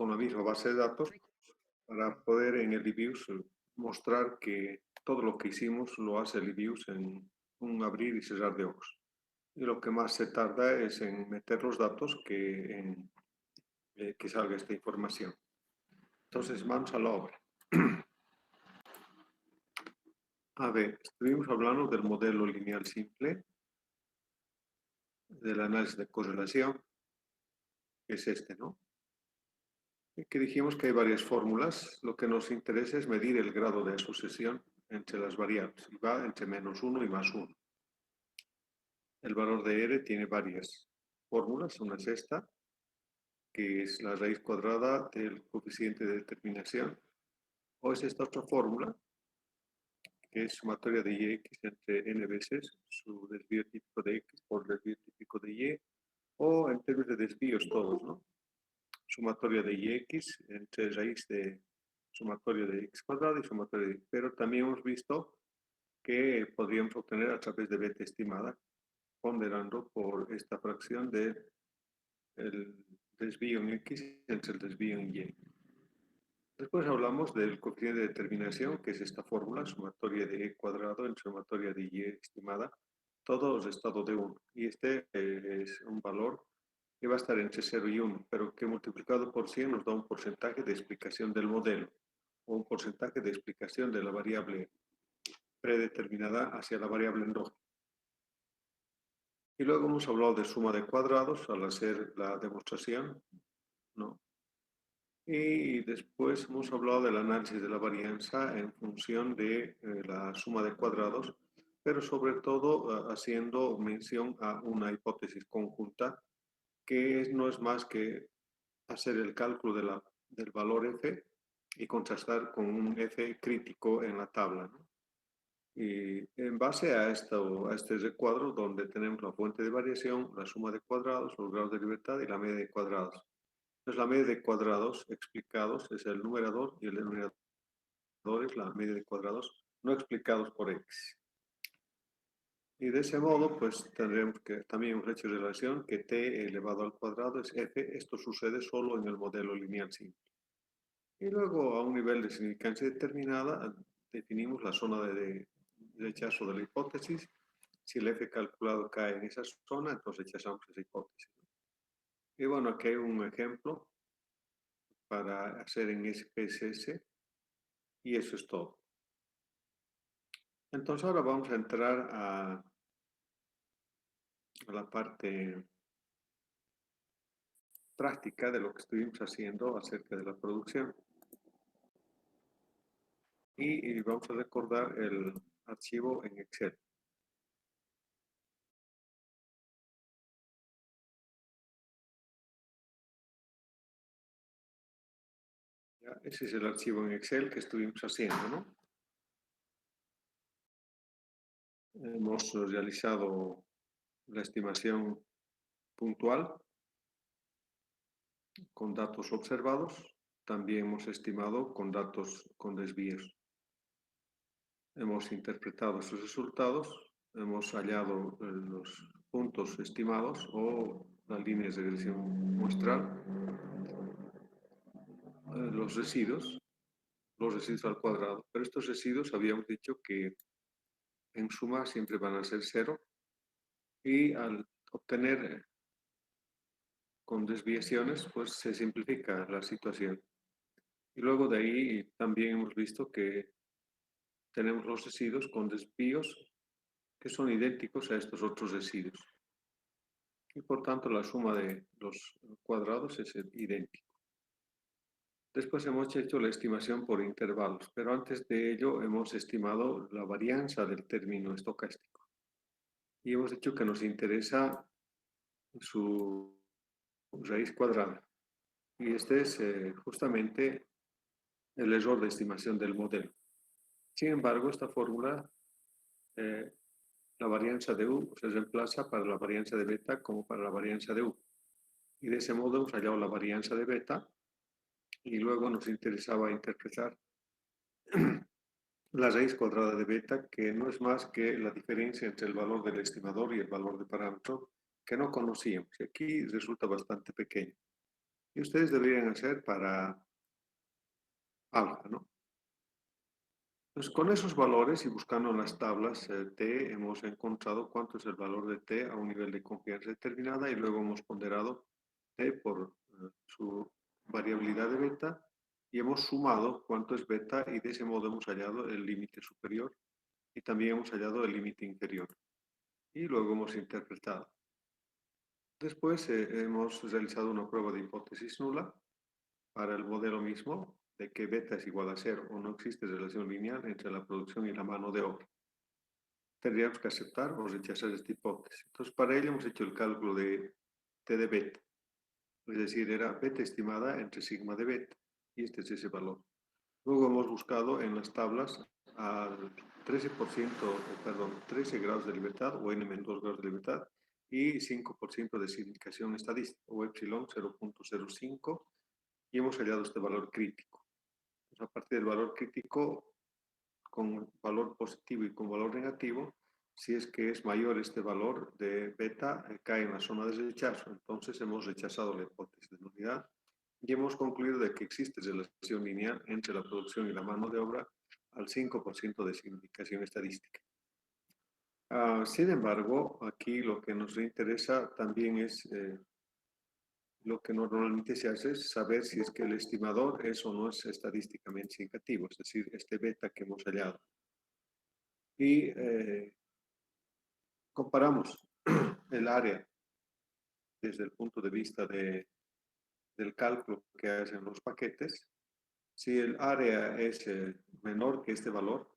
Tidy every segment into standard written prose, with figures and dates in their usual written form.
con la misma base de datos para poder en el eViews mostrar que todo lo que hicimos lo hace el eViews en un abrir y cerrar de ojos. Y lo que más se tarda es en meter los datos que en que salga esta información. Entonces, manos a la obra. A ver, estuvimos hablando del modelo lineal simple, del análisis de correlación, que es este, ¿no? Que dijimos que hay varias fórmulas. Lo que nos interesa es medir el grado de asociación entre las variables, y va entre -1 y +1. El valor de R tiene varias fórmulas. Una es esta, que es la raíz cuadrada del coeficiente de determinación, o es esta otra fórmula, que es sumatoria de Ix entre n veces su desvío típico de X por desvío típico de Y, o en términos de desvíos todos, ¿no? Sumatoria de Ix entre raíz de sumatoria de X cuadrado y sumatoria de Y. Pero también hemos visto que podríamos obtener a través de beta estimada, ponderando por esta fracción del desvío en X entre el desvío en Y. Después hablamos del coeficiente de determinación, que es esta fórmula, sumatoria de E cuadrado entre sumatoria de Y estimada, todos estado de 1. Y este es un valor que va a estar entre 0 y 1, pero que multiplicado por 100 nos da un porcentaje de explicación del modelo, o un porcentaje de explicación de la variable predeterminada hacia la variable endógena. Y luego hemos hablado de suma de cuadrados al hacer la demostración, ¿no? Y después hemos hablado del análisis de la varianza en función de la suma de cuadrados, pero sobre todo haciendo mención a una hipótesis conjunta que no es más que hacer el cálculo del valor f y contrastar con un f crítico en la tabla, ¿no? Y en base a este recuadro donde tenemos la fuente de variación, la suma de cuadrados, los grados de libertad y la media de cuadrados. Entonces la media de cuadrados explicados es el numerador y el denominador es la media de cuadrados no explicados por x. Y de ese modo, pues tendremos que también hemos hecho relación que t elevado al cuadrado es f. Esto sucede solo en el modelo lineal simple. Y luego, a un nivel de significancia determinada, definimos la zona de rechazo de la hipótesis. Si el f calculado cae en esa zona, entonces rechazamos esa hipótesis. Y bueno, aquí hay un ejemplo para hacer en SPSS y eso es todo. Entonces ahora vamos a entrar a la parte práctica de lo que estuvimos haciendo acerca de la producción. Y vamos a recordar el archivo en Excel. ¿Ya? Ese es el archivo en Excel que estuvimos haciendo, ¿no? Hemos realizado la estimación puntual con datos observados. También hemos estimado con datos con desvíos. Hemos interpretado esos resultados, hemos hallado los puntos estimados o las líneas de regresión muestral, los residuos al cuadrado. Pero estos residuos habíamos dicho que en suma siempre van a ser 0 y al obtener con desviaciones, pues se simplifica la situación. Y luego de ahí también hemos visto que tenemos los residuos con desvíos que son idénticos a estos otros residuos. Y por tanto la suma de los cuadrados es idéntica. Después hemos hecho la estimación por intervalos, pero antes de ello hemos estimado la varianza del término estocástico. Y hemos dicho que nos interesa su raíz cuadrada. Y este es justamente el error de estimación del modelo. Sin embargo, esta fórmula, la varianza de U se reemplaza para la varianza de beta como para la varianza de U. Y de ese modo hemos hallado la varianza de beta y luego nos interesaba interpretar la raíz cuadrada de beta, que no es más que la diferencia entre el valor del estimador y el valor de parámetro que no conocíamos. Y aquí resulta bastante pequeño. Y ustedes deberían hacer para alfa, ¿no? Pues con esos valores y buscando en las tablas T hemos encontrado cuánto es el valor de T a un nivel de confianza determinada y luego hemos ponderado T por su variabilidad de beta y hemos sumado cuánto es beta y de ese modo hemos hallado el límite superior y también hemos hallado el límite inferior y luego hemos interpretado. Después hemos realizado una prueba de hipótesis nula para el modelo mismo de que beta es igual a cero o no existe relación lineal entre la producción y la mano de obra. Tendríamos que aceptar o rechazar esta hipótesis. Entonces, para ello hemos hecho el cálculo de T de beta, es decir, era beta estimada entre sigma de beta, y este es ese valor. Luego hemos buscado en las tablas al 13%, perdón, 13 grados de libertad o n-2 grados de libertad y 5% de significación estadística o epsilon 0.05 y hemos hallado este valor crítico. Entonces, a partir del valor crítico con valor positivo y con valor negativo, si es que es mayor este valor de beta, cae en la zona de rechazo. Entonces hemos rechazado la hipótesis de nulidad y hemos concluido de que existe relación lineal entre la producción y la mano de obra al 5% de significación estadística. Sin embargo, aquí lo que nos interesa también es lo que normalmente se hace es saber si es que el estimador es o no es estadísticamente significativo, es decir, este beta que hemos hallado. Y comparamos el área desde el punto de vista del cálculo que hacen los paquetes. Si el área es menor que este valor,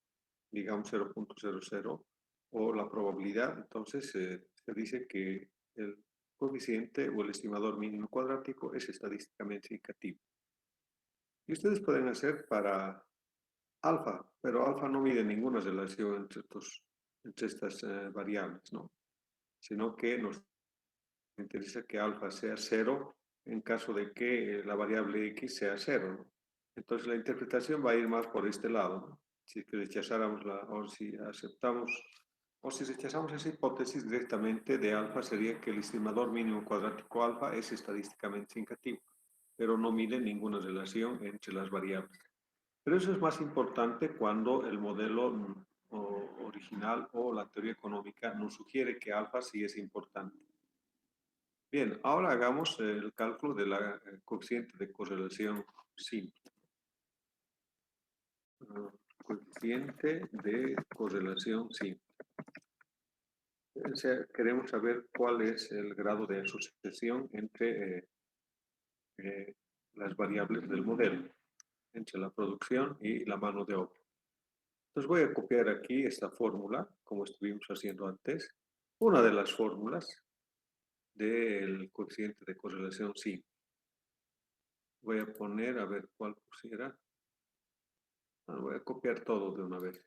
digamos 0.00, o la probabilidad, entonces se dice que el coeficiente o el estimador mínimo cuadrático es estadísticamente significativo. Y ustedes pueden hacer para alfa, pero alfa no mide ninguna relación entre estas variables, ¿no? Sino que nos interesa que alfa sea cero en caso de que la variable x sea cero, ¿no? Entonces la interpretación va a ir más por este lado, ¿no? Si rechazáramos o si aceptamos, o si rechazamos esa hipótesis directamente de alfa, sería que el estimador mínimo cuadrático alfa es estadísticamente significativo, pero no mide ninguna relación entre las variables. Pero eso es más importante cuando el modelo original o la teoría económica nos sugiere que alfa sí es importante. Bien, ahora hagamos el cálculo de la coeficiente de correlación simple. Coeficiente de correlación simple. O sea, queremos saber cuál es el grado de asociación entre las variables del modelo, entre la producción y la mano de obra. Entonces voy a copiar aquí esta fórmula, como estuvimos haciendo antes, una de las fórmulas del coeficiente de correlación simple. Voy a poner, a ver cuál pusiera. Voy a copiar todo de una vez.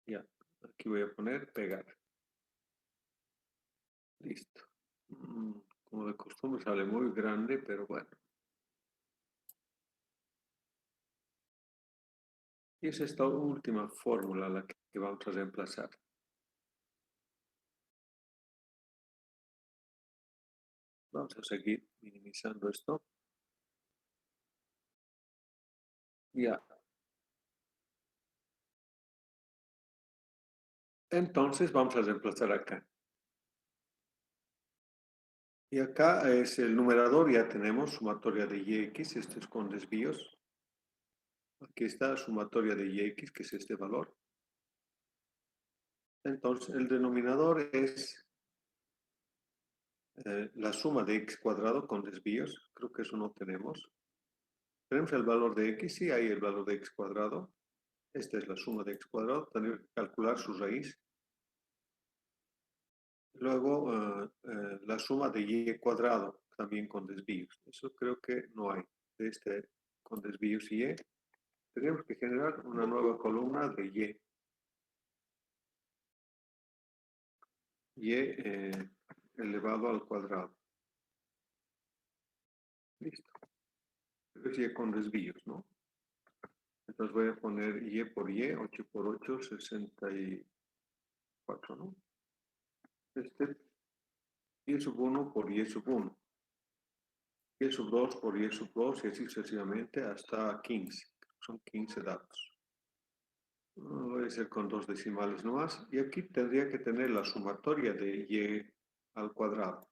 Ya, aquí voy a poner pegar. Listo. Como de costumbre sale muy grande, pero bueno. Y es esta última fórmula la que vamos a reemplazar. Vamos a seguir minimizando esto. Ya. Entonces vamos a reemplazar acá. Y acá es el numerador, ya tenemos sumatoria de yx, esto es con desvíos. Aquí está sumatoria de yx, que es este valor. Entonces el denominador es la suma de x cuadrado con desvíos. Creo que eso no tenemos. Tenemos el valor de x, sí, hay el valor de x cuadrado. Esta es la suma de x cuadrado, tenemos que calcular su raíz. Luego la suma de y cuadrado, también con desvíos. Eso creo que no hay. De este con desvíos y. Tenemos que generar una nueva columna de y. Y elevado al cuadrado. Listo. Es y con desvíos, ¿no? Entonces voy a poner y por y, 8 por 8, 64, ¿no? Este y sub 1 por y sub 1, y sub 2 por y sub 2 y así sucesivamente hasta 15. Son 15 datos. Voy a hacer con 2 decimales nomás. Y aquí tendría que tener la sumatoria de y al cuadrado.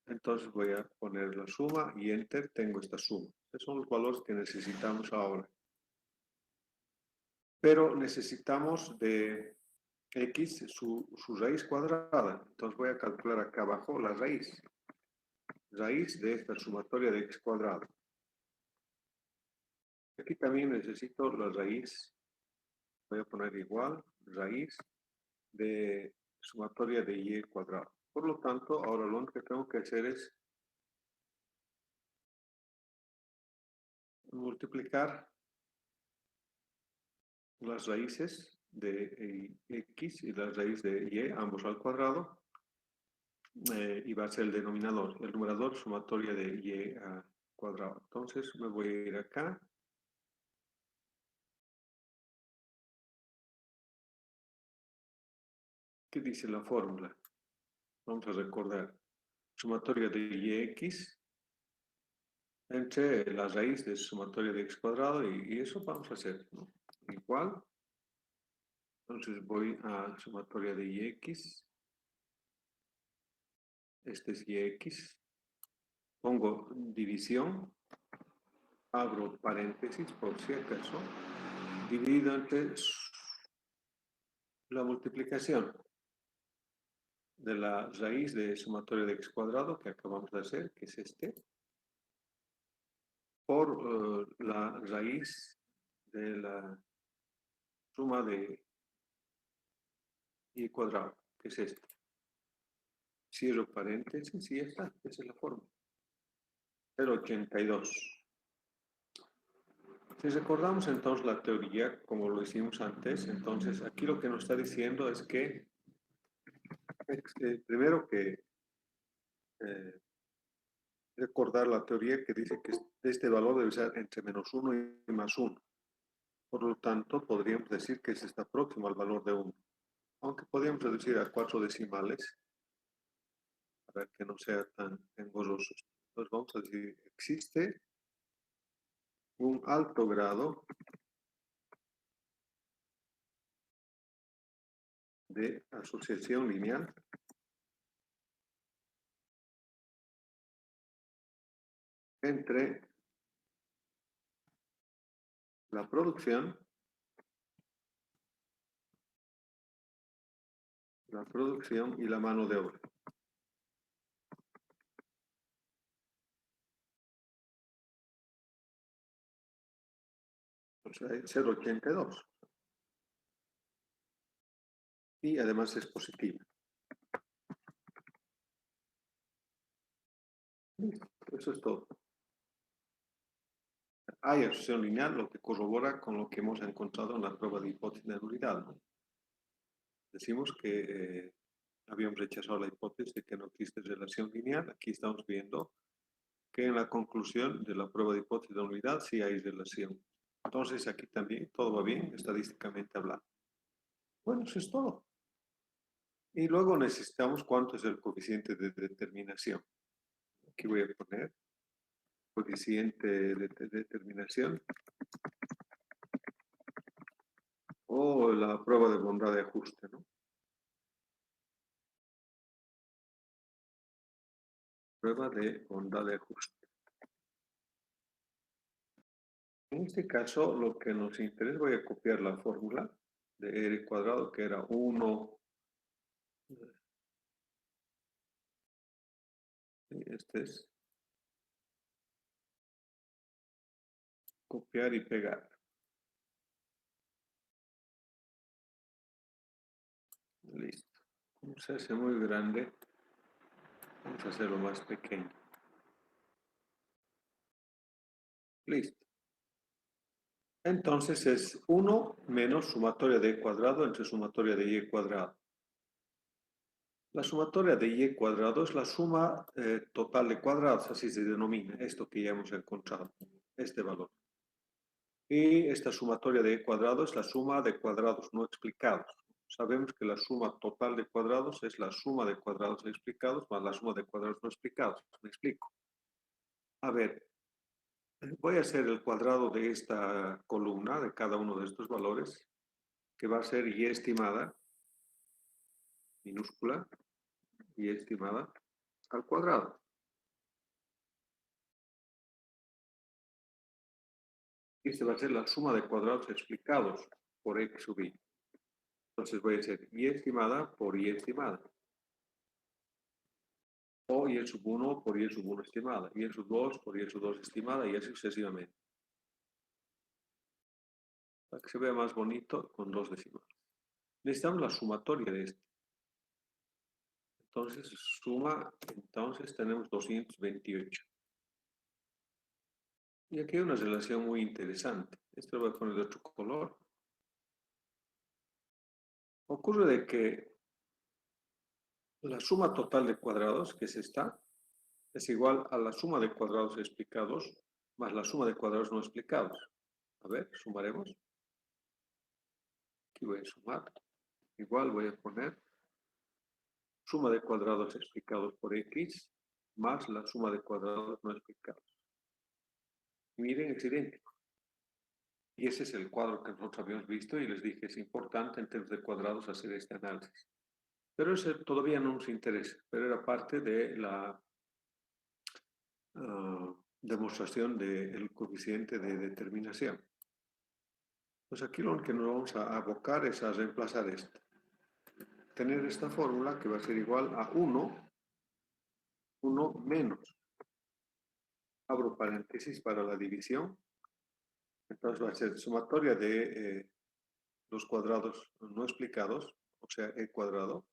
Entonces voy a poner la suma y enter, tengo esta suma. Estos son los valores que necesitamos ahora. Pero necesitamos de x su raíz cuadrada. Entonces voy a calcular acá abajo la raíz. Raíz de esta sumatoria de x cuadrado. Aquí también necesito la raíz. Voy a poner igual, raíz de sumatoria de y cuadrado. Por lo tanto, ahora lo único que tengo que hacer es multiplicar las raíces de x y la raíz de y, ambos al cuadrado, y va a ser el denominador. El numerador, sumatoria de y al cuadrado. Entonces me voy a ir acá. ¿Qué dice la fórmula? Vamos a recordar. Sumatoria de yx entre la raíz de sumatoria de x cuadrado y eso vamos a hacer, ¿no? Igual. Entonces voy a sumatoria de yx. Este es yx. Pongo división. Abro paréntesis por si acaso. Dividido entre la multiplicación de la raíz de sumatoria de x cuadrado que acabamos de hacer, que es este, por la raíz de la suma de y cuadrado, que es este. Cierro paréntesis y ya está, esa es la forma. 0,82. Si recordamos entonces la teoría, como lo hicimos antes, entonces aquí lo que nos está diciendo es que, primero que recordar la teoría que dice que este valor debe ser entre menos 1 y más 1. Por lo tanto, podríamos decir que está próximo al valor de 1. Aunque podríamos reducir a 4 decimales para que no sea tan engorroso. Entonces vamos a decir, existe un alto grado de asociación lineal entre la producción y la mano de obra. O sea, 0,82. Y además es positiva. Eso es todo. Hay asociación lineal, lo que corrobora con lo que hemos encontrado en la prueba de hipótesis de nulidad, ¿no? Decimos que habíamos rechazado la hipótesis de que no existe relación lineal. Aquí estamos viendo que en la conclusión de la prueba de hipótesis de nulidad sí hay relación. Entonces aquí también todo va bien, estadísticamente hablando. Bueno, eso es todo. Y luego necesitamos cuánto es el coeficiente de determinación. Aquí voy a poner coeficiente de determinación o la prueba de bondad de ajuste, ¿no? Prueba de bondad de ajuste. En este caso, lo que nos interesa, voy a copiar la fórmula de R cuadrado, que era 1. Este es copiar y pegar. Listo. Como se hace muy grande, vamos a hacerlo más pequeño. Listo. Entonces es 1 menos sumatoria de y cuadrado entre sumatoria de y cuadrado. La sumatoria de y cuadrado es la suma total de cuadrados, así se denomina, esto que ya hemos encontrado, este valor. Y esta sumatoria de y cuadrado es la suma de cuadrados no explicados. Sabemos que la suma total de cuadrados es la suma de cuadrados explicados más la suma de cuadrados no explicados. ¿Me explico? A ver, voy a hacer el cuadrado de esta columna, de cada uno de estos valores, que va a ser y estimada, minúscula, y estimada, al cuadrado. Esta va a ser la suma de cuadrados explicados por x sub y. Entonces voy a hacer y estimada por y estimada. O y sub 1 por y sub 1 estimada. Y sub 2 por y sub 2 estimada y así sucesivamente. Para que se vea más bonito con dos decimales. Necesitamos la sumatoria de esto. Entonces suma, entonces tenemos 228. Y aquí hay una relación muy interesante. Esto lo voy a poner de otro color. Ocurre de que la suma total de cuadrados, que es esta, es igual a la suma de cuadrados explicados más la suma de cuadrados no explicados. A ver, sumaremos. Aquí voy a sumar. Igual voy a poner suma de cuadrados explicados por x más la suma de cuadrados no explicados. Y miren, es idéntico. Y ese es el cuadro que nosotros habíamos visto y les dije, es importante en términos de cuadrados hacer este análisis. Pero ese todavía no nos interesa, pero era parte de la demostración del coeficiente de determinación. Pues aquí lo que nos vamos a abocar es a reemplazar esto. Tener esta fórmula que va a ser igual a 1 menos, abro paréntesis para la división, entonces va a ser sumatoria de los cuadrados no explicados, o sea, e cuadrado,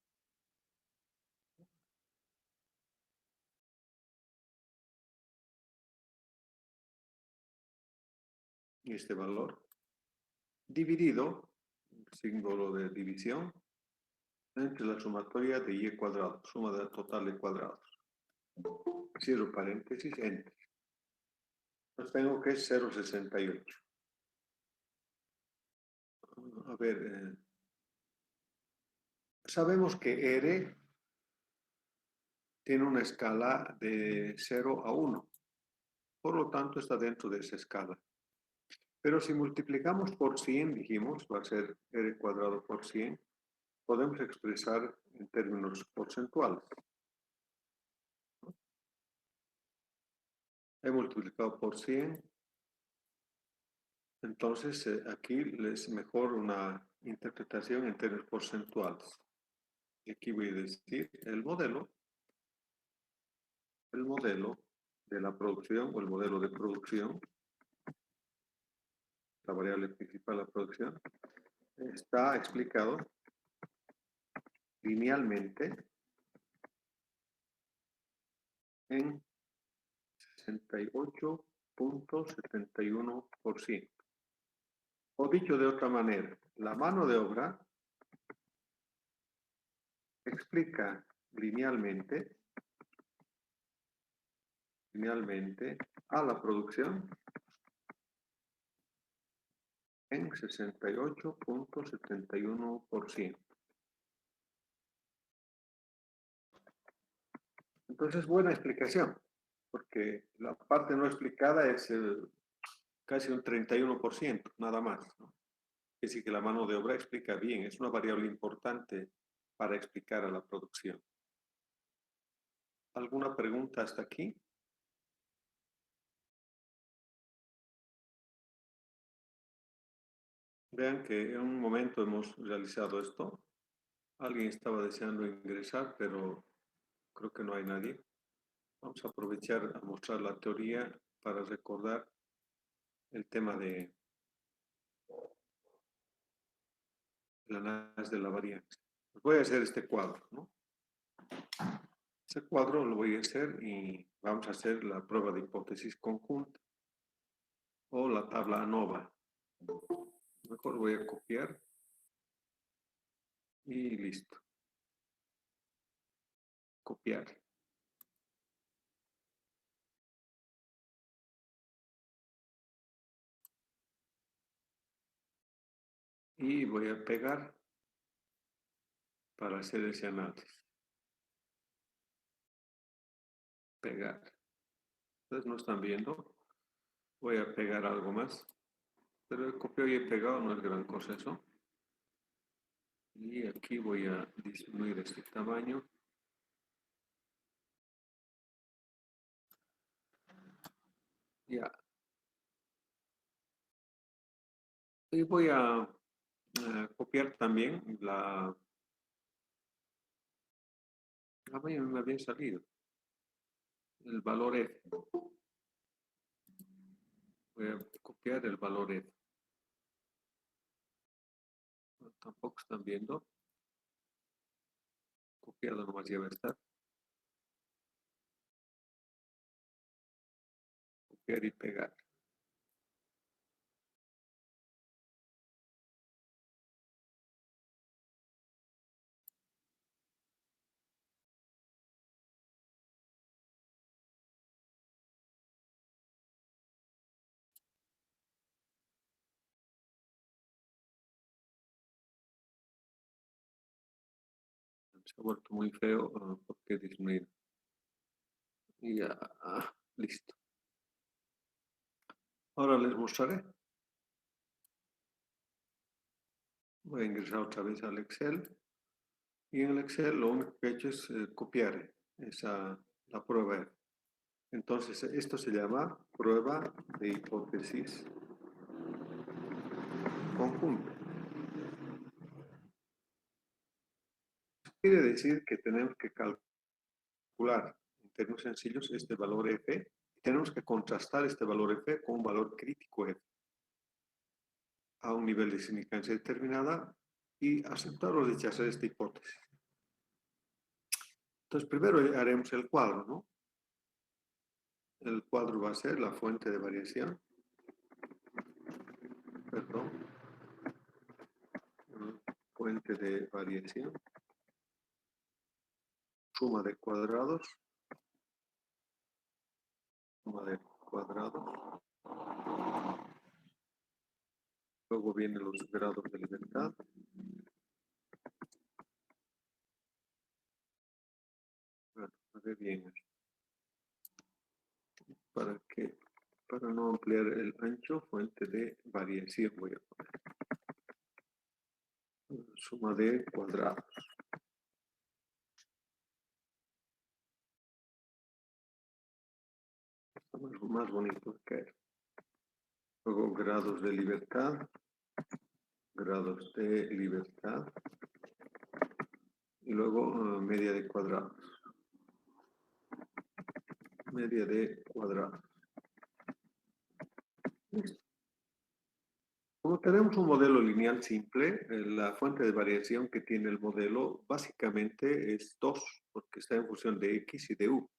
y este valor, dividido, símbolo de división, entre la sumatoria de y cuadrado, suma de total de cuadrados. Cierro paréntesis, entre. Entonces tengo que es 0,68. A ver, sabemos que R tiene una escala de 0 a 1. Por lo tanto, está dentro de esa escala. Pero si multiplicamos por 100, dijimos, va a ser R cuadrado por 100, podemos expresar en términos porcentuales. He multiplicado por 100, entonces aquí es mejor una interpretación en términos porcentuales. Y aquí voy a decir el modelo de la producción o el modelo de producción, la variable principal de la producción, está explicado linealmente en 68.71%. O dicho de otra manera, la mano de obra explica linealmente a la producción en 68.71%. Entonces, buena explicación, porque la parte no explicada es casi un 31%, nada más, ¿no? Es decir, que la mano de obra explica bien, es una variable importante para explicar a la producción. ¿Alguna pregunta hasta aquí? Vean que en un momento hemos realizado esto. Alguien estaba deseando ingresar, pero creo que no hay nadie. Vamos a aprovechar a mostrar la teoría para recordar el tema de el análisis de la varianza. Pues voy a hacer este cuadro, ¿no? Ese cuadro lo voy a hacer y vamos a hacer la prueba de hipótesis conjunta o la tabla ANOVA. Mejor voy a copiar y listo. Copiar. Y voy a pegar para hacer ese análisis. Pegar. Ustedes no están viendo. Voy a pegar algo más. Pero he copiado y he pegado, no es gran cosa eso. Y aquí voy a disminuir este tamaño. Ya. Y voy a copiar también la... Ah, vaya, me había salido. El valor F. Voy a copiar el valor F. No, tampoco están viendo. Copiado nomás ya va a estar. Copiar y pegar. Se ha vuelto muy feo porque disminuir. Y ya, listo. Ahora les mostraré. Voy a ingresar otra vez al Excel. Y en el Excel lo único que he hecho es copiar la prueba F. Entonces, esto se llama prueba de hipótesis conjunto. Quiere decir que tenemos que calcular en términos sencillos este valor F y tenemos que contrastar este valor F con un valor crítico F a un nivel de significancia determinada y aceptar o rechazar esta hipótesis. Entonces, primero haremos el cuadro, ¿no? El cuadro va a ser la fuente de variación, perdón, fuente de variación, suma de cuadrados, luego vienen los grados de libertad, bueno, a ver bien, para no ampliar el ancho, fuente de variación voy a poner, suma de cuadrados. Está más bonito que luego grados de libertad, y luego media de cuadrados. Listo. Como tenemos un modelo lineal simple, la fuente de variación que tiene el modelo básicamente es 2, porque está en función de x y de u.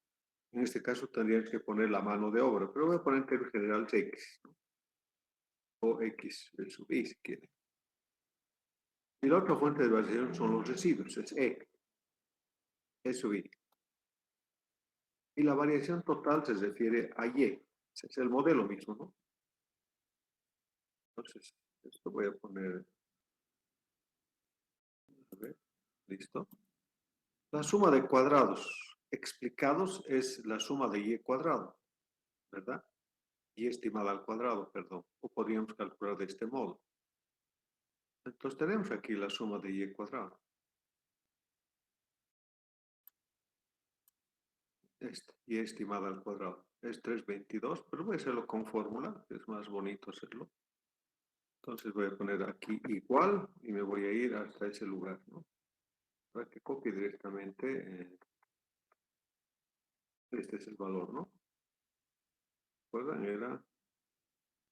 En este caso tendríamos que poner la mano de obra, pero voy a poner en términos generales x, ¿no? O x sub y si quiere. Y la otra fuente de variación son los residuos, es e sub y. Y la variación total se refiere a y, ese es el modelo mismo, ¿no? Entonces, esto voy a poner, a ver, listo. La suma de cuadrados explicados es la suma de y cuadrado, ¿verdad? Y estimada al cuadrado, perdón. O podríamos calcular de este modo. Entonces tenemos aquí la suma de y cuadrado. Y estimada al cuadrado. Es 322, pero voy a hacerlo con fórmula, es más bonito hacerlo. Entonces voy a poner aquí igual y me voy a ir hasta ese lugar, ¿no? Para que copie directamente, este es el valor, ¿no? ¿Recuerdan? Era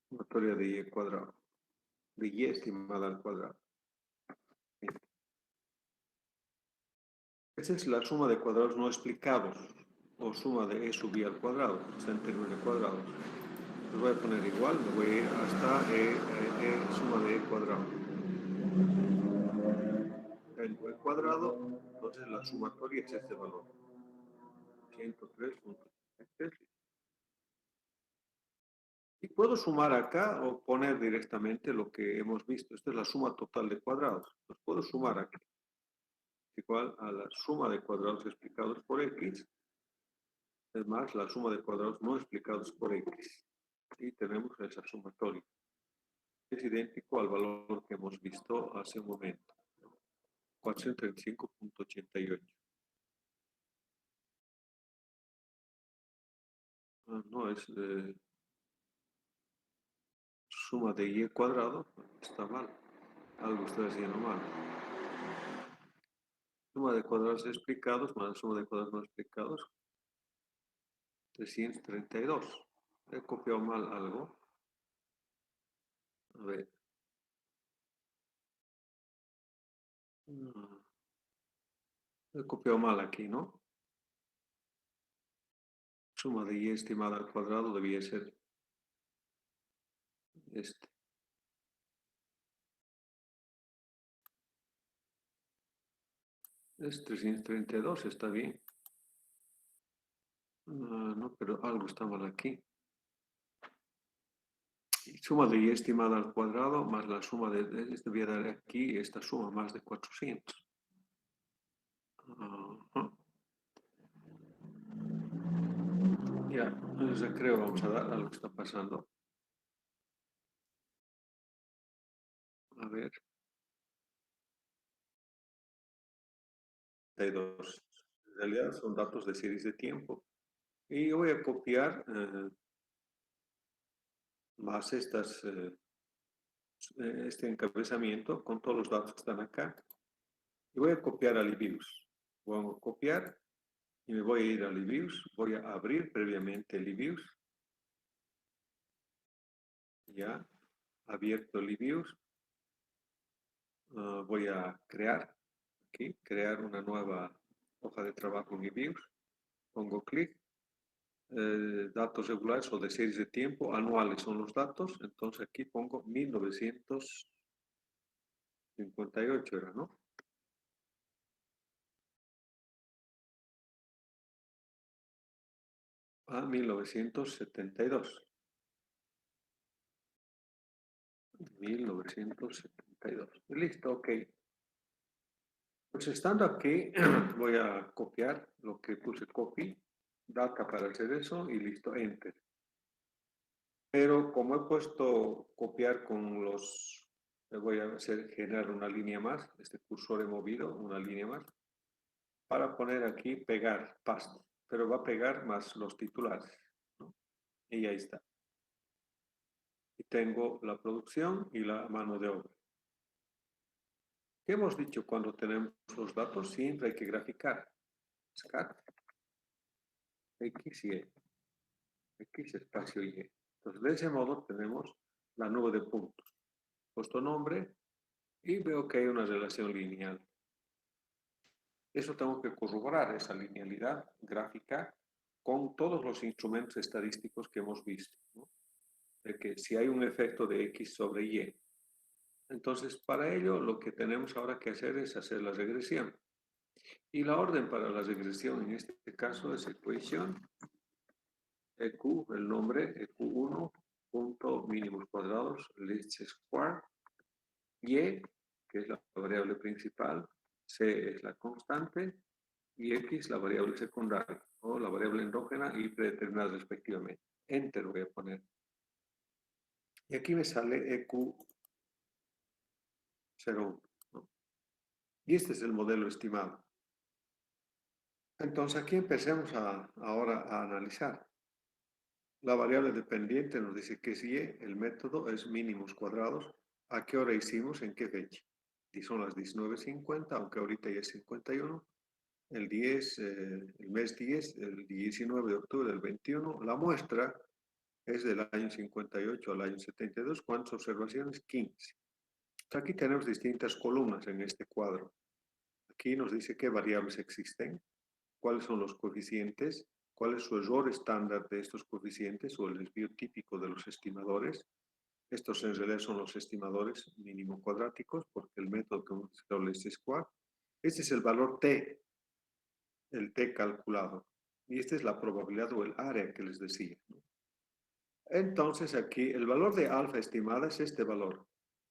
sumatoria de y cuadrado, de y estimada al cuadrado. Bien. Esa es la suma de cuadrados no explicados, o suma de e sub y al cuadrado, está en términos de cuadrados. Los voy a poner igual, me voy a ir hasta suma de e cuadrado. El cuadrado, entonces la sumatoria es este valor. 103.3. Y puedo sumar acá o poner directamente lo que hemos visto. Esta es la suma total de cuadrados. Los puedo sumar aquí. igual a la suma de cuadrados explicados por x, es más la suma de cuadrados no explicados por x. Y tenemos esa sumatoria. Es idéntico al valor que hemos visto hace un momento. 435.88. No, es suma de y cuadrado. Está mal. Algo está haciendo mal. Suma de cuadrados explicados más suma de cuadrados no explicados. 332. He copiado mal algo. A ver. He copiado mal aquí, ¿no? Suma de y estimada al cuadrado debía ser este. Es 332, está bien. No, pero algo está mal aquí. Suma de y estimada al cuadrado más la suma de debía dar aquí esta suma más de 400. Ya, entonces creo vamos a dar a lo que está pasando. A ver. 32. En realidad son datos de series de tiempo. Y voy a copiar más este encabezamiento con todos los datos que están acá. Y voy a copiar a Livius. Voy a copiar y me voy a ir a Livius. Voy a abrir previamente Livius. Ya, abierto Livius. Voy a crear aquí, crear una nueva hoja de trabajo en Livius. Pongo clic. Datos regulares o de series de tiempo, anuales son los datos, entonces aquí pongo 1958 era, ¿no? A 1972. 1972. Listo, ok. Pues estando aquí, voy a copiar lo que puse copy, data para hacer eso y listo, enter. Pero como he puesto copiar con los, voy a hacer generar una línea más, este cursor he movido una línea más, para poner aquí pegar, paste, pero va a pegar más los titulares, ¿no? Y ahí está. Y tengo la producción y la mano de obra. ¿Qué hemos dicho cuando tenemos los datos? Siempre hay que graficar. Scat, X y Y. X espacio Y. Entonces, de ese modo tenemos la nube de puntos. Puesto nombre y veo que hay una relación lineal. Eso tengo que corroborar, esa linealidad gráfica, con todos los instrumentos estadísticos que hemos visto, ¿no? De que si hay un efecto de X sobre Y. Entonces, para ello, lo que tenemos ahora que hacer es hacer la regresión. Y la orden para la regresión en este caso es equation EQ, el nombre EQ1, punto mínimos cuadrados, least square, Y, que es la variable principal, C es la constante, y X la variable secundaria, o la variable endógena y predeterminada respectivamente. Enter voy a poner. Y aquí me sale EQ01, ¿no? Y este es el modelo estimado. Entonces aquí empecemos ahora a analizar. La variable dependiente nos dice que es Y, el método es mínimos cuadrados. ¿A qué hora hicimos? ¿En qué fecha? Y son las 19:50, aunque ahorita ya es 51. El 10, el mes 10, el 19 de octubre del 21. La muestra es del año 58 al año 72. ¿Cuántas observaciones? 15. Aquí tenemos distintas columnas en este cuadro. Aquí nos dice qué variables existen, cuáles son los coeficientes, cuál es su error estándar de estos coeficientes o el desvío típico de los estimadores. Estos en realidad son los estimadores mínimo cuadráticos porque el método que hemos usado es square. Este es el valor t, el t calculado. Y esta es la probabilidad o el área que les decía, ¿no? Entonces aquí el valor de alfa estimada es este valor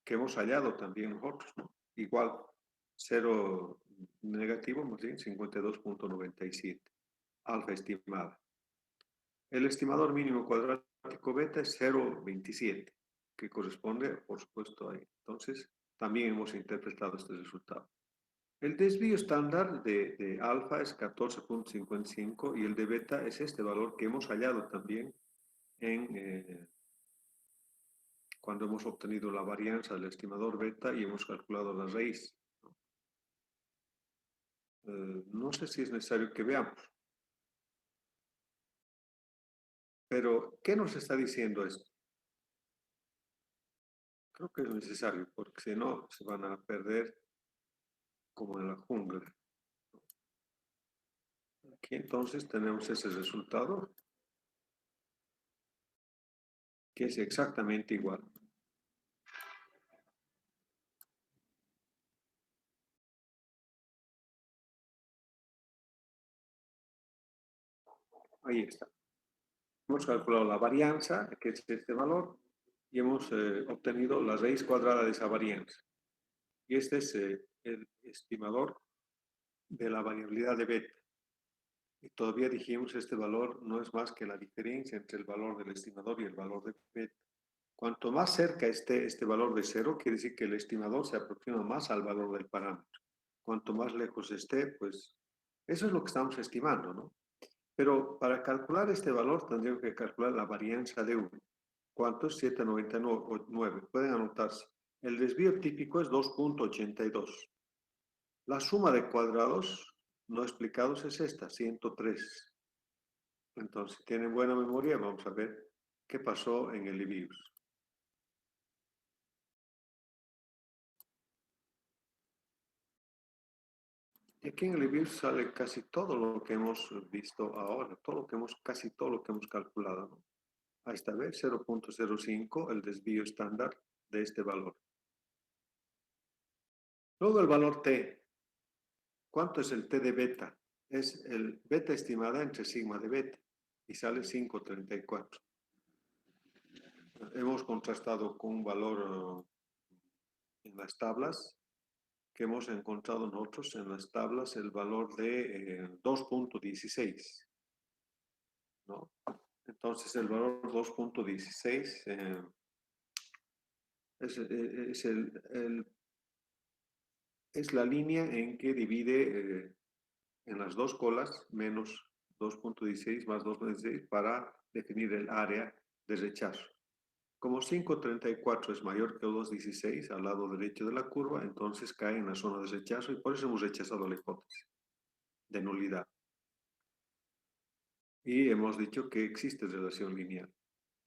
que hemos hallado también nosotros, ¿no? Igual 0 negativo, más bien 52.97, alfa estimada. El estimador mínimo cuadrático beta es 0.27, que corresponde, por supuesto, ahí. Entonces, también hemos interpretado este resultado. El desvío estándar de alfa es 14.55 y el de beta es este valor que hemos hallado también cuando hemos obtenido la varianza del estimador beta y hemos calculado la raíz. No sé si es necesario que veamos. Pero, ¿qué nos está diciendo esto? Creo que es necesario, porque si no, se van a perder como en la jungla. Aquí entonces tenemos ese resultado, que es exactamente igual. Ahí está. Hemos calculado la varianza, que es este valor, y hemos obtenido la raíz cuadrada de esa varianza. Y este es el estimador de la variabilidad de beta. Y todavía dijimos este valor no es más que la diferencia entre el valor del estimador y el valor de beta. Cuanto más cerca esté este valor de 0, quiere decir que el estimador se aproxima más al valor del parámetro. Cuanto más lejos esté, pues eso es lo que estamos estimando, ¿no? Pero para calcular este valor tendríamos que calcular la varianza de 1. ¿Cuánto es? 799. Pueden anotarse. El desvío típico es 2.82. La suma de cuadrados no explicados es esta, 103. Entonces, si tienen buena memoria, vamos a ver qué pasó en el Livius. Y aquí en el Livius sale casi todo lo que hemos visto ahora, casi todo lo que hemos calculado, ¿no? Ahí está, ¿ves? 0.05, el desvío estándar de este valor. Luego el valor t. ¿Cuánto es el t de beta? Es el beta estimada entre sigma de beta y sale 5.34. Hemos contrastado con un valor en las tablas que hemos encontrado nosotros en las tablas, el valor de 2.16, ¿no? Entonces el valor 2.16 es la línea en que divide en las dos colas menos 2.16 más 2.16 para definir el área de rechazo. Como 5.34 es mayor que 2.16 al lado derecho de la curva, entonces cae en la zona de rechazo y por eso hemos rechazado la hipótesis de nulidad. Y hemos dicho que existe relación lineal.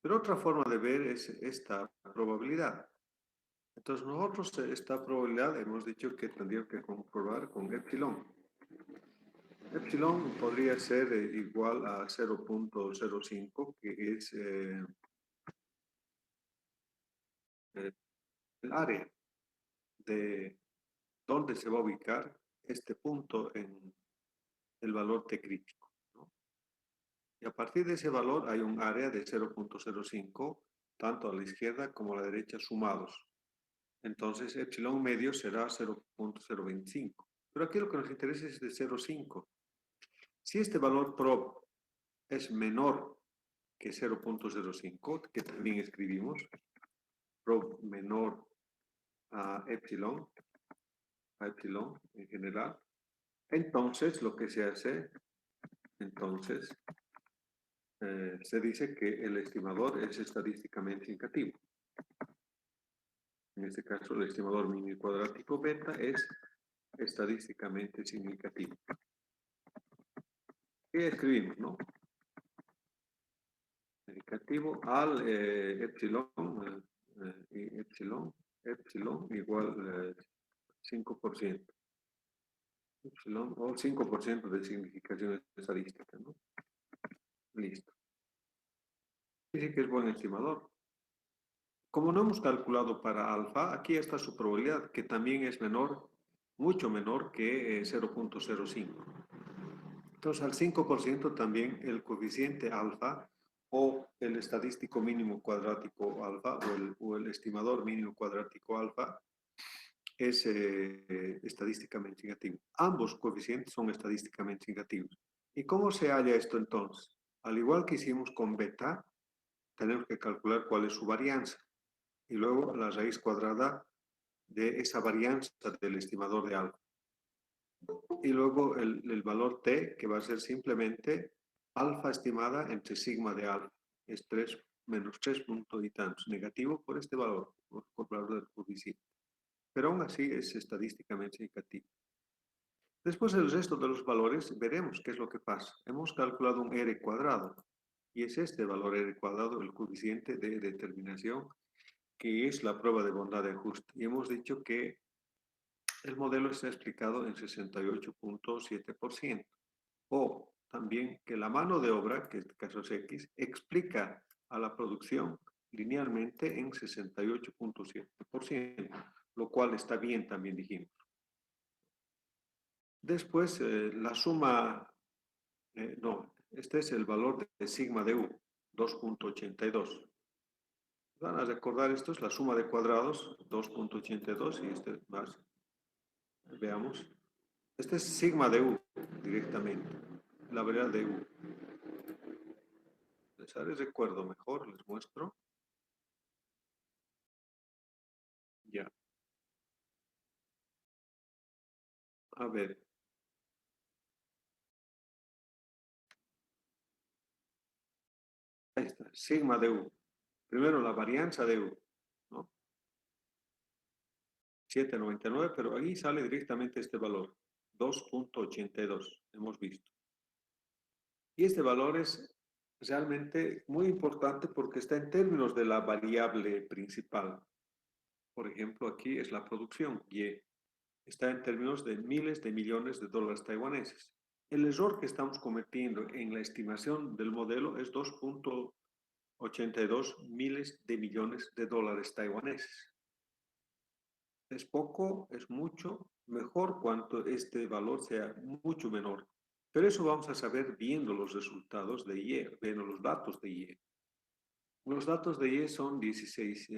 Pero otra forma de ver es esta probabilidad. Entonces nosotros esta probabilidad hemos dicho que tendríamos que comprobar con epsilon. Epsilon podría ser igual a 0.05, que es el área de donde se va a ubicar este punto en el valor t crítico, ¿no? Y a partir de ese valor hay un área de 0.05, tanto a la izquierda como a la derecha sumados. Entonces, epsilon medio será 0.025. Pero aquí lo que nos interesa es de 0.5. Si este valor prob es menor que 0.05, que también escribimos, prob menor a epsilon en general, entonces lo que se hace, entonces se dice que el estimador es estadísticamente negativo. En este caso, el estimador mínimo cuadrático beta es estadísticamente significativo. ¿Qué escribimos, no? Significativo al epsilon, y epsilon igual 5%. Epsilon o 5% de significación estadística, ¿no? Listo. Dice que es buen estimador. Como no hemos calculado para alfa, aquí está su probabilidad, que también es menor, mucho menor que 0.05. Entonces, al 5% también el coeficiente alfa o el estadístico mínimo cuadrático alfa o el estimador mínimo cuadrático alfa es estadísticamente negativo. Ambos coeficientes son estadísticamente negativos. ¿Y cómo se halla esto entonces? Al igual que hicimos con beta, tenemos que calcular cuál es su varianza y luego la raíz cuadrada de esa varianza del estimador de alfa. Y luego el valor t, que va a ser simplemente alfa estimada entre sigma de alfa. Es 3 menos 3 puntos y tantos, negativo por este valor, por valor del coeficiente. Pero aún así es estadísticamente negativo. Después el resto de los valores veremos qué es lo que pasa. Hemos calculado un r cuadrado y es este valor r cuadrado el coeficiente de determinación que es la prueba de bondad de ajuste. Y hemos dicho que el modelo está explicado en 68.7%. O también que la mano de obra, que en este caso es X, explica a la producción linealmente en 68.7%, lo cual está bien también dijimos. Después la suma, no, este es el valor de sigma de U, 2.82. Van a recordar esto, es la suma de cuadrados, 2.82 y este más, veamos. Este es sigma de U directamente, la variable de U. Les recuerdo mejor, les muestro. Ya. A ver. Ahí está, sigma de U. Primero la varianza de U, ¿no? 7,99, pero ahí sale directamente este valor, 2.82, hemos visto. Y este valor es realmente muy importante porque está en términos de la variable principal. Por ejemplo, aquí es la producción, Y. Está en términos de miles de millones de dólares taiwaneses. El error que estamos cometiendo en la estimación del modelo es 2.82 miles de millones de dólares taiwaneses. Es poco, es mucho, mejor cuanto este valor sea mucho menor. Pero eso vamos a saber viendo los resultados de IE, viendo los datos de IE. Los datos de IE son 16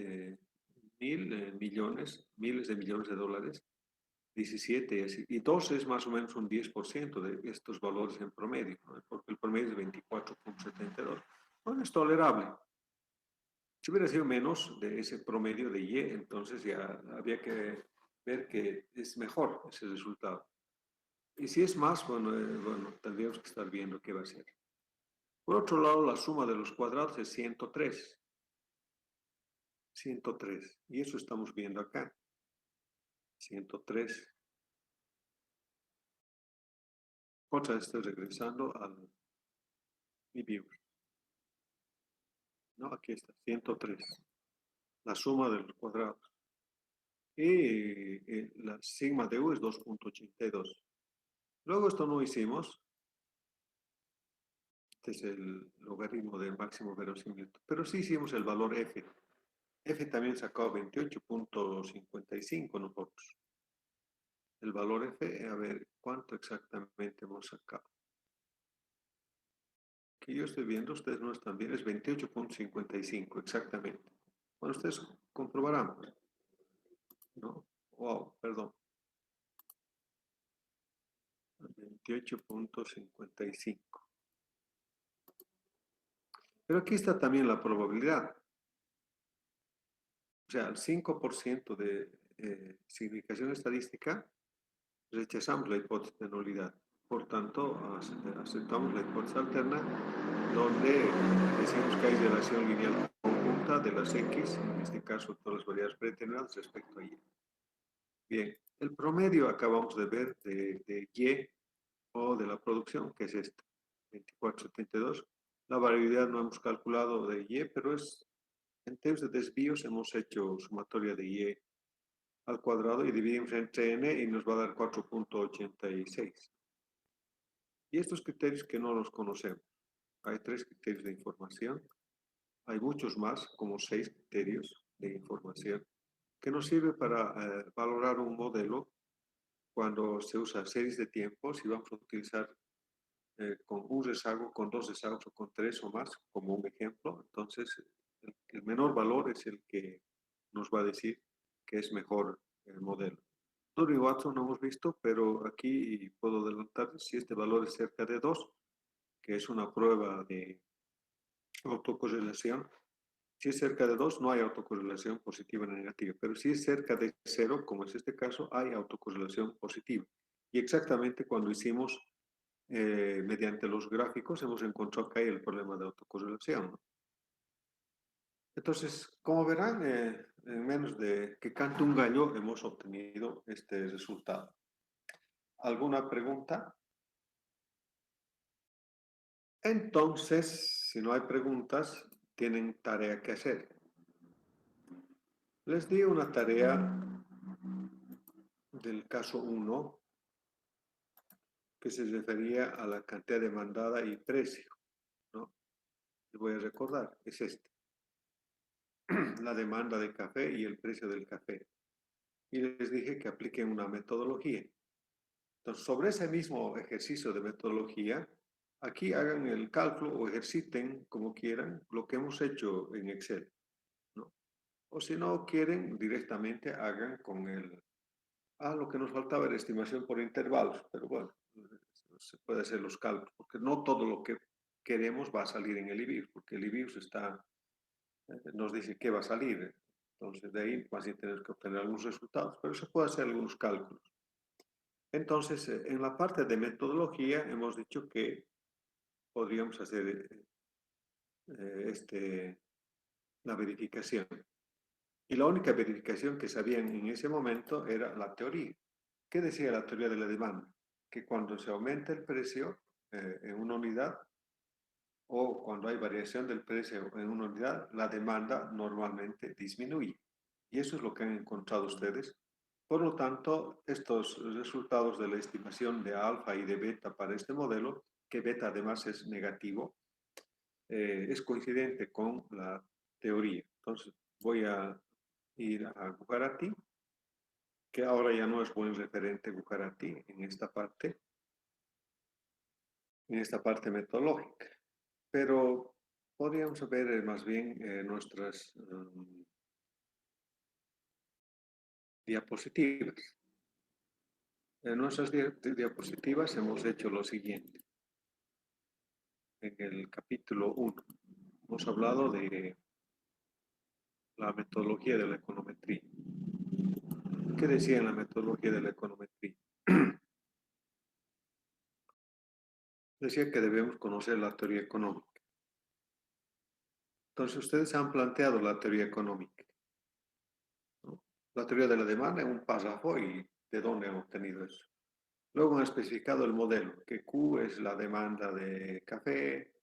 mil millones, miles de millones de dólares, 17 y 2 es más o menos un 10% de estos valores en promedio, ¿no? Porque el promedio es 24.72. Bueno, es tolerable. Si hubiera sido menos de ese promedio de Y, entonces ya había que ver que es mejor ese resultado. Y si es más, bueno, bueno, tendríamos que estar viendo qué va a ser. Por otro lado, la suma de los cuadrados es 103. 103. Y eso estamos viendo acá. 103. Otra vez estoy regresando al mi viewer. No, aquí está, 103. La suma de los cuadrados. Y la sigma de U es 2.82. Luego esto no hicimos. Este es el logaritmo del máximo verosimilitud. Pero sí hicimos el valor F. F también sacó 28.55 nosotros. El valor F, a ver, ¿cuánto exactamente hemos sacado? Que yo estoy viendo, ustedes no están bien, es 28.55 exactamente. Bueno, ustedes comprobarán, ¿no? Wow, perdón. 28.55. Pero aquí está también la probabilidad. O sea, al 5% de significación estadística, rechazamos la hipótesis de nulidad. Por tanto, aceptamos la hipótesis alterna, donde decimos que hay relación lineal conjunta de las X, en este caso todas las variables predeterminadas respecto a Y. Bien, el promedio acabamos de ver de Y o de la producción, que es esta, 24.72. La variabilidad no hemos calculado de Y, pero es en términos de desvíos hemos hecho sumatoria de Y al cuadrado y dividimos entre n y nos va a dar 4.86. Y estos criterios que no los conocemos. Hay 3 criterios de información. Hay muchos más, como 6 criterios de información, que nos sirve para valorar un modelo cuando se usa series de tiempos y vamos a utilizar con un rezago, con 2 rezagos o con 3 o más, como un ejemplo. Entonces, el menor valor es el que nos va a decir que es mejor el modelo. Duro y Watson no hemos visto, pero aquí puedo adelantar si este valor es cerca de 2, que es una prueba de autocorrelación. Si es cerca de 2, no hay autocorrelación positiva ni negativa, pero si es cerca de 0, como es este caso, hay autocorrelación positiva. Y exactamente cuando hicimos mediante los gráficos, hemos encontrado que hay el problema de autocorrelación, ¿no? Entonces, como verán, en menos de que cante un gallo, hemos obtenido este resultado. ¿Alguna pregunta? Entonces, si no hay preguntas, tienen tarea que hacer. Les di una tarea del caso 1 que se refería a la cantidad demandada y precio, ¿no? Les voy a recordar, es este, la demanda de café y el precio del café. Y les dije que apliquen una metodología. Entonces, sobre ese mismo ejercicio de metodología, aquí hagan el cálculo o ejerciten como quieran lo que hemos hecho en Excel, ¿no? O si no quieren, directamente hagan con el... Ah, lo que nos faltaba era estimación por intervalos, pero bueno, se puede hacer los cálculos, porque no todo lo que queremos va a salir en el IBIUS, porque el IBIUS está, nos dice qué va a salir. Entonces, de ahí más bien tenemos que obtener algunos resultados, pero se puede hacer algunos cálculos. Entonces, en la parte de metodología hemos dicho que podríamos hacer la verificación. Y la única verificación que sabían en ese momento era la teoría. ¿Qué decía la teoría de la demanda? Que cuando se aumenta el precio en una unidad o cuando hay variación del precio en una unidad, la demanda normalmente disminuye. Y eso es lo que han encontrado ustedes. Por lo tanto, estos resultados de la estimación de alfa y de beta para este modelo, que beta además es negativo, es coincidente con la teoría. Entonces, voy a ir a Gujarati, que ahora ya no es buen referente Gujarati en esta metodológica. Pero podríamos ver más bien nuestras diapositivas. En nuestras diapositivas hemos hecho lo siguiente. En el capítulo 1 hemos hablado de la metodología de la econometría. ¿Qué decía en la metodología de la econometría? Decía que debemos conocer la teoría económica. Entonces, ustedes han planteado la teoría económica, ¿no? La teoría de la demanda en un párrafo y de dónde han obtenido eso. Luego han especificado el modelo, que Q es la demanda de café,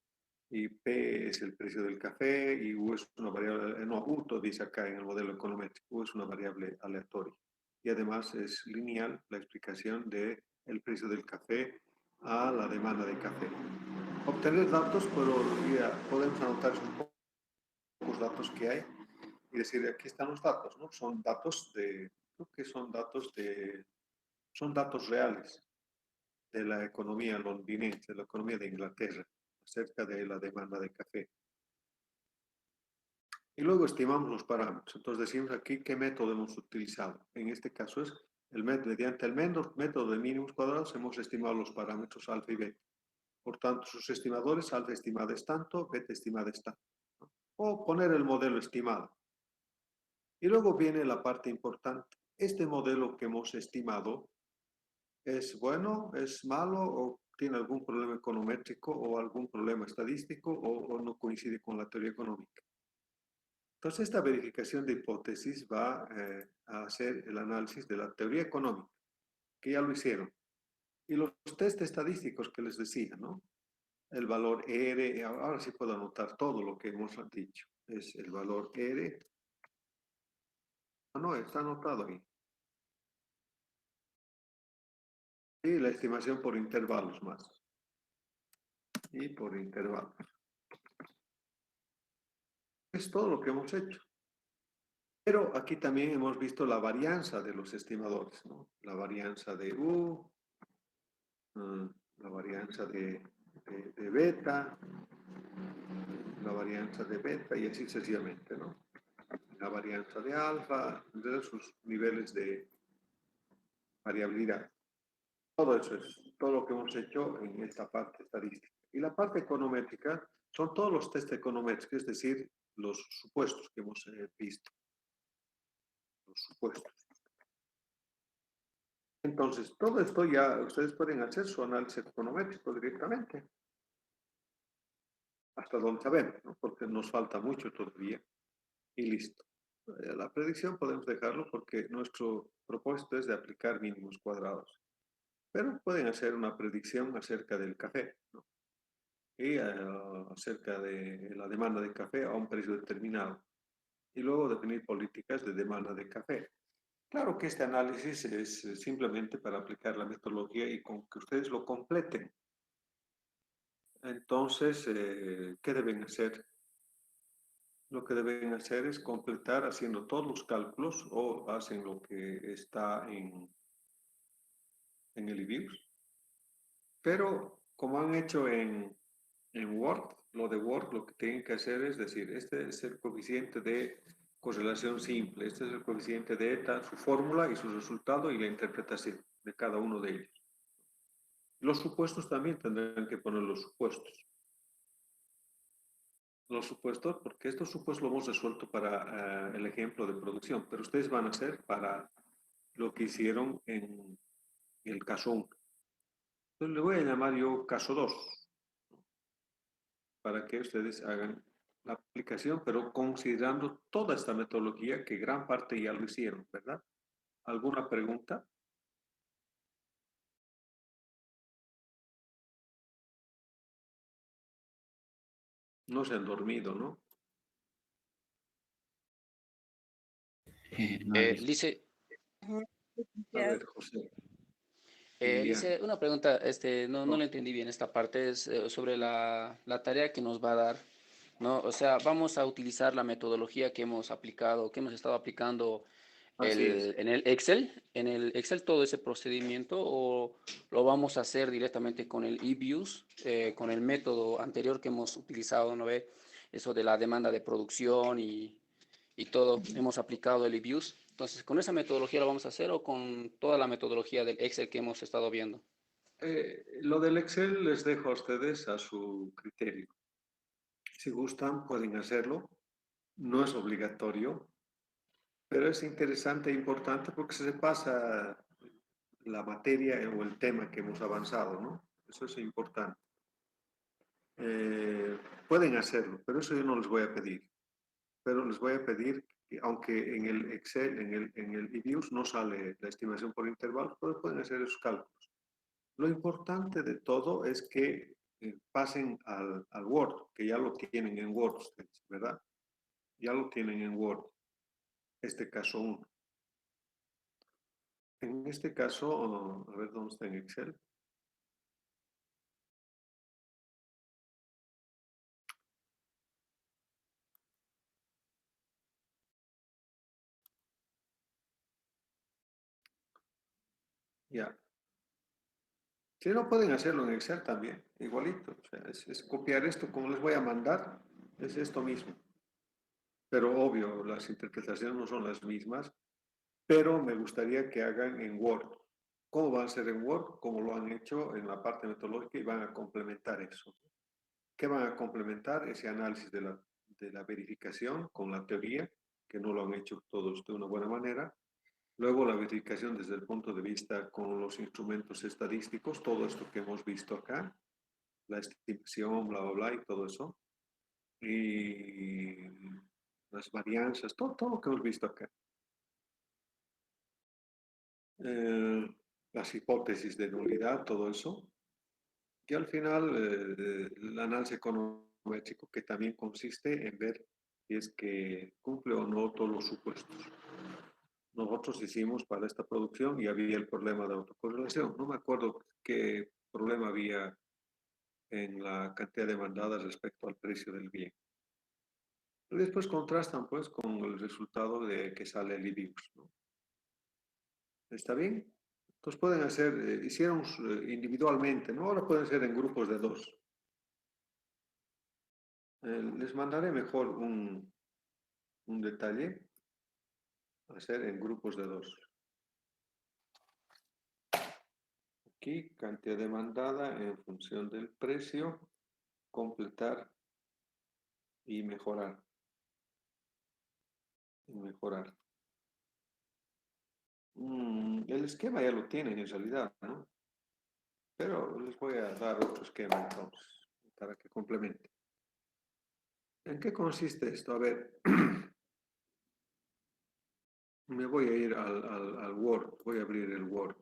y P es el precio del café, y U es una variable, no, U dice acá en el modelo econométrico, U es una variable aleatoria. Y además es lineal la explicación del precio del café a la demanda de café. Obtener datos, pero podemos anotar un poco los datos que hay y decir, aquí están los datos, ¿no? Son datos creo que son datos reales de la economía londinense, de la economía de Inglaterra, acerca de la demanda de café. Y luego estimamos los parámetros. Entonces decimos aquí qué método hemos utilizado. En este caso es mediante el método de mínimos cuadrados hemos estimado los parámetros alfa y beta. Por tanto, sus estimadores, alfa estimada es tanto, beta estimada es tanto, ¿no? O poner el modelo estimado. Y luego viene la parte importante. Este modelo que hemos estimado, ¿es bueno, es malo o tiene algún problema econométrico o algún problema estadístico o no coincide con la teoría económica? Entonces, esta verificación de hipótesis va a hacer el análisis de la teoría económica, que ya lo hicieron. Y los test estadísticos que les decía, ¿no? El valor R, ahora sí puedo anotar todo lo que hemos dicho. Es el valor R. Ah, no, está anotado ahí. Y la estimación por intervalos más. Y por intervalos. Es todo lo que hemos hecho. Pero aquí también hemos visto la varianza de los estimadores, ¿no? La varianza de U, la varianza de beta, la varianza de beta y así sucesivamente, ¿no? La varianza de alfa, de sus niveles de variabilidad. Todo eso es todo lo que hemos hecho en esta parte estadística. Y la parte econométrica son todos los test econométricos, es decir, los supuestos que hemos visto. Los supuestos. Entonces, todo esto ya ustedes pueden hacer su análisis econométrico directamente. Hasta donde sabemos, ¿no? Porque nos falta mucho todavía. Y listo. La predicción podemos dejarlo porque nuestro propósito es de aplicar mínimos cuadrados. Pero pueden hacer una predicción acerca del café, ¿no? Y acerca de la demanda de café a un precio determinado. Y luego definir políticas de demanda de café. Claro que este análisis es simplemente para aplicar la metodología y con que ustedes lo completen. Entonces, ¿qué deben hacer? Lo que deben hacer es completar haciendo todos los cálculos o hacen lo que está en el eViews. Pero como han hecho en Word, lo de Word lo que tienen que hacer es decir, este es el coeficiente de correlación simple, este es el coeficiente de eta, su fórmula y su resultado y la interpretación de cada uno de ellos. Los supuestos también tendrán que poner los supuestos. Los supuestos, porque estos supuestos lo hemos resuelto para el ejemplo de producción, pero ustedes van a hacer para lo que hicieron en el caso 1. Entonces le voy a llamar yo caso 2, para que ustedes hagan la aplicación, pero considerando toda esta metodología que gran parte ya lo hicieron, ¿verdad? ¿Alguna pregunta? No se han dormido, ¿no? Lice, A ver, José, Lice, Liliana. una pregunta, no Oh, le entendí bien esta parte, es sobre la tarea que nos va a dar, ¿no? O sea, vamos a utilizar la metodología que hemos aplicado, que hemos estado aplicando así es. en el Excel todo ese procedimiento, o lo vamos a hacer directamente con el eViews, con el método anterior que hemos utilizado, ¿no ve? Eso de la demanda de producción y todo, hemos aplicado el eViews. Entonces, ¿con esa metodología lo vamos a hacer o con toda la metodología del Excel que hemos estado viendo? Lo del Excel les dejo a ustedes a su criterio. Si gustan, pueden hacerlo. No es obligatorio, pero es interesante e importante porque se pasa la materia o el tema que hemos avanzado, ¿no? Eso es importante. Pueden hacerlo, pero eso yo no les voy a pedir. Pero les voy a pedir que, aunque en el Excel, en el eViews no sale la estimación por intervalos, pero pueden hacer esos cálculos. Lo importante de todo es que pasen al Word, que ya lo tienen en Word ustedes, ¿verdad? Ya lo tienen en Word, este caso 1. En este caso, a ver dónde está en Excel. Ya. Si no, pueden hacerlo en Excel también, igualito. O sea, es copiar esto como les voy a mandar, es esto mismo. Pero obvio, las interpretaciones no son las mismas, pero me gustaría que hagan en Word. ¿Cómo van a ser en Word? Como lo han hecho en la parte metodológica y van a complementar eso. ¿Qué van a complementar? Ese análisis de la verificación con la teoría, que no lo han hecho todos de una buena manera. Luego la verificación desde el punto de vista con los instrumentos estadísticos, todo esto que hemos visto acá, la estimación, bla, bla, bla, y todo eso. Y las varianzas, todo lo que hemos visto acá. Las hipótesis de nulidad, todo eso. Y al final, el análisis econométrico, que también consiste en ver si es que cumple o no todos los supuestos. Nosotros hicimos para esta producción y había el problema de autocorrelación. No me acuerdo qué problema había en la cantidad demandada respecto al precio del bien. Y después contrastan pues con el resultado de que sale el IBIX, ¿no? ¿Está bien? Entonces pueden hacer, hicieron individualmente, ¿no? Ahora pueden ser en grupos de 2. Les mandaré mejor un detalle, hacer en grupos de 2. aquí, cantidad demandada en función del precio, completar y mejorar. El esquema ya lo tienen en realidad, ¿no? Pero les voy a dar otro esquema entonces, para que complemente. ¿En qué consiste esto? A ver, me voy a ir al Word, voy a abrir el Word.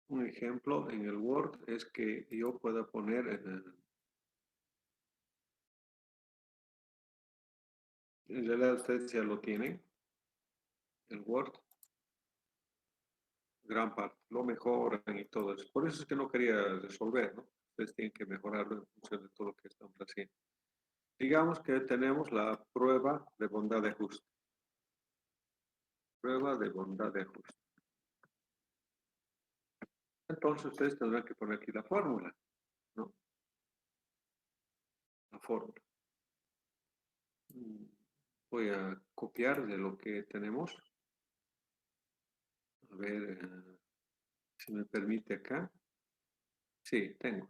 Un ejemplo en el Word es que yo pueda poner en realidad ustedes ya lo tienen, el Word, gran parte, lo mejoran y todo eso. Por eso es que no quería resolver, ¿no? Ustedes tienen que mejorarlo en función de todo lo que estamos haciendo. Digamos que tenemos la prueba de bondad de ajuste. Prueba de bondad de ajuste. Entonces ustedes tendrán que poner aquí la fórmula, ¿no? La fórmula. Voy a copiar de lo que tenemos. A ver si me permite acá. Sí, tengo.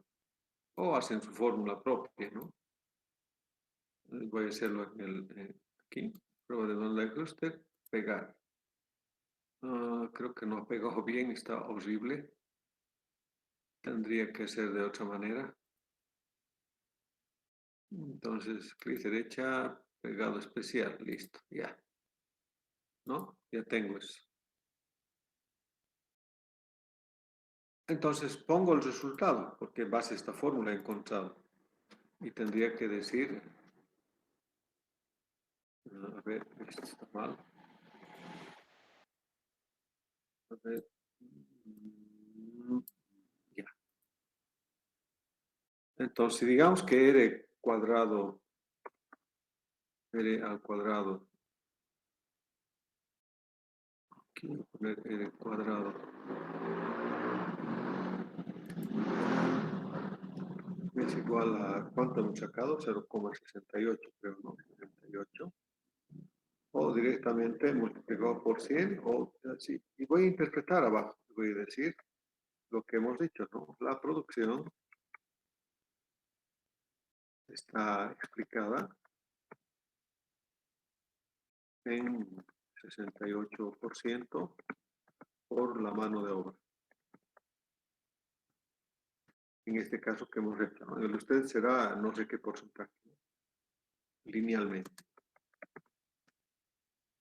O hacen su fórmula propia, ¿no? Voy a hacerlo en aquí. Prueba de bondad de ajuste. Pegar. Creo que no ha pegado bien, está horrible. Tendría que ser de otra manera. Entonces, clic derecha, pegado especial, listo, ya. ¿No? Ya tengo eso. Entonces, pongo el resultado, porque en base a esta fórmula he encontrado. Y tendría que decir, a ver, esto está mal. A ver, ya. Entonces, digamos que R cuadrado, R al cuadrado, aquí voy a poner R cuadrado, es igual a, ¿cuánto hemos sacado? 0,68, creo, ¿no? 68. O directamente multiplicado por 100, o así. Y voy a interpretar abajo, voy a decir lo que hemos dicho, ¿no? La producción está explicada en 68% por la mano de obra. En este caso que hemos hecho, ¿no? El de usted será no sé qué porcentaje, ¿no? Linealmente.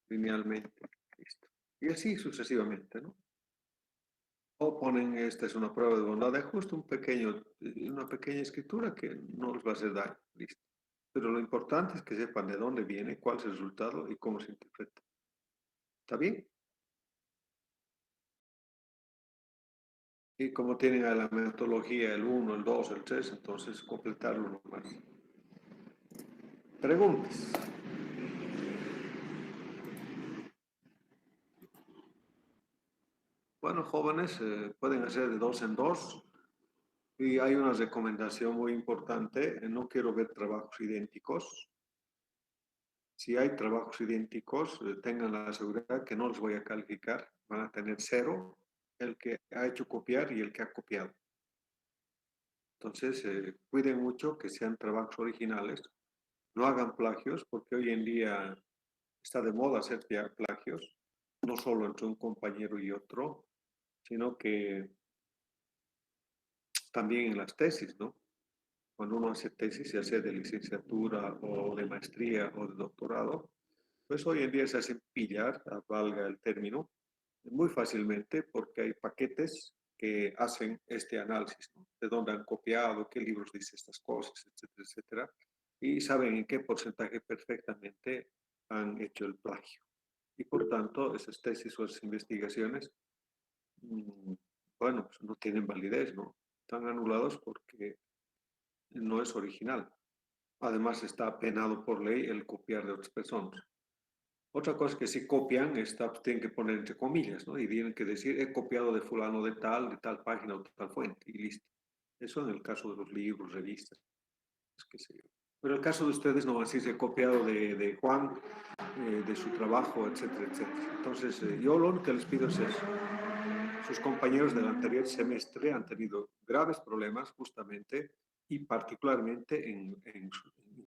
Linealmente, listo. Y así sucesivamente, ¿no? O ponen, esta es una prueba de bondad de ajuste, una pequeña escritura que no les va a hacer daño, listo. Pero lo importante es que sepan de dónde viene, cuál es el resultado y cómo se interpreta. ¿Está bien? Y como tienen a la metodología el 1, el 2, el 3, entonces completarlo nomás. Preguntas. Bueno, jóvenes, pueden hacer de dos en dos. Y hay una recomendación muy importante. No quiero ver trabajos idénticos. Si hay trabajos idénticos, tengan la seguridad que no los voy a calificar. Van a tener 0 el que ha hecho copiar y el que ha copiado. Entonces, cuiden mucho que sean trabajos originales. No hagan plagios, porque hoy en día está de moda hacer plagios, no solo entre un compañero y otro, sino que también en las tesis, ¿no? Cuando uno hace tesis, ya sea de licenciatura o de maestría o de doctorado, pues hoy en día se hacen pillar, valga el término, muy fácilmente porque hay paquetes que hacen este análisis, ¿no? De dónde han copiado, qué libros dice estas cosas, etcétera, etcétera, y saben en qué porcentaje perfectamente han hecho el plagio. Y por tanto, esas tesis o esas investigaciones, bueno, pues no tienen validez, ¿no? Están anulados porque no es original. Además, está penado por ley el copiar de otras personas. Otra cosa es que si copian, tienen que poner entre comillas, ¿no? Y tienen que decir, he copiado de fulano de tal página o de tal fuente, y listo. Eso en el caso de los libros, revistas, qué sé yo. Pero el caso de ustedes no, así se ha copiado de Juan, de su trabajo, etcétera, etcétera. Entonces, yo lo único que les pido es eso. sus compañeros del anterior semestre han tenido graves problemas justamente y particularmente en